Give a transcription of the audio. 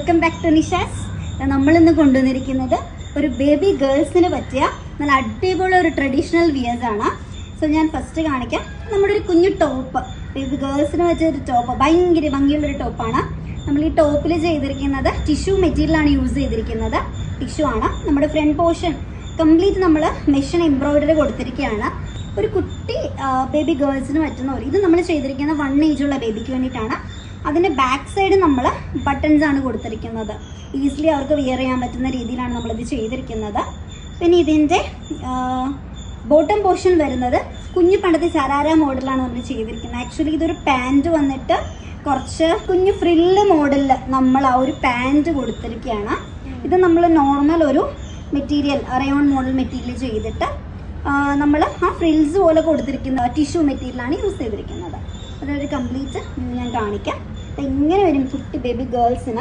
Welcome back to Nisha's. നമ്മളിന്ന് കൊണ്ടുവന്നിരിക്കുന്നത് ഒരു ബേബി ഗേൾസിന് പറ്റിയ നല്ല അടിപൊളി ഒരു ട്രഡീഷണൽ വിയേഴ്സ് ആണ്. സോ ഞാൻ ഫസ്റ്റ് കാണിക്കാം. നമ്മുടെ ഒരു കുഞ്ഞു ടോപ്പ്, ബേബി ഗേൾസിന് പറ്റിയൊരു ടോപ്പ്, ഭയങ്കര ഭംഗിയുള്ളൊരു ടോപ്പാണ്. നമ്മൾ ഈ ടോപ്പിൽ ചെയ്തിരിക്കുന്നത് ടിഷ്യൂ മെറ്റീരിയലാണ് യൂസ് ചെയ്തിരിക്കുന്നത്. ടിഷ്യൂ ആണ്. നമ്മുടെ ഫ്രണ്ട് പോർഷൻ കംപ്ലീറ്റ് നമ്മൾ മെഷീൻ എംബ്രോയിഡറി കൊടുത്തിരിക്കുകയാണ്. ഒരു കുട്ടി ബേബി ഗേൾസിന് പറ്റുന്ന ഒരു ഇത് നമ്മൾ ചെയ്തിരിക്കുന്ന 1 ഏജുള്ള ബേബിക്ക് വേണ്ടിയിട്ടാണ്. അതിൻ്റെ ബാക്ക് സൈഡ് നമ്മൾ ബട്ടൺസ് ആണ് കൊടുത്തിരിക്കുന്നത്. ഈസിലി അവർക്ക് വിയർ ചെയ്യാൻ പറ്റുന്ന രീതിയിലാണ് നമ്മളിത് ചെയ്തിരിക്കുന്നത്. പിന്നെ ഇതിൻ്റെ ബോട്ടം പോർഷൻ വരുന്നത് കുഞ്ഞു പണ്ടത്തെ ശരാര മോഡലാണ് നമ്മൾ ചെയ്തിരിക്കുന്നത്. ആക്ച്വലി ഇതൊരു പാൻറ് വന്നിട്ട് കുറച്ച് കുഞ്ഞു ഫ്രില്ല് മോഡലിൽ നമ്മൾ ആ ഒരു പാൻറ് കൊടുത്തിരിക്കുകയാണ്. ഇത് നമ്മൾ നോർമൽ ഒരു മെറ്റീരിയൽ റയോൺ മോഡൽ മെറ്റീരിയൽ ചെയ്തിട്ട് നമ്മൾ ആ ഫ്രിൽസ് പോലെ കൊടുത്തിരിക്കുന്ന ടിഷ്യൂ മെറ്റീരിയലാണ് യൂസ് ചെയ്തിരിക്കുന്നത്. അതൊരു കംപ്ലീറ്റ് ഞാൻ കാണിക്കാം. ഇങ്ങനെ വരും കുട്ടി ബേബി ഗേൾസിന്.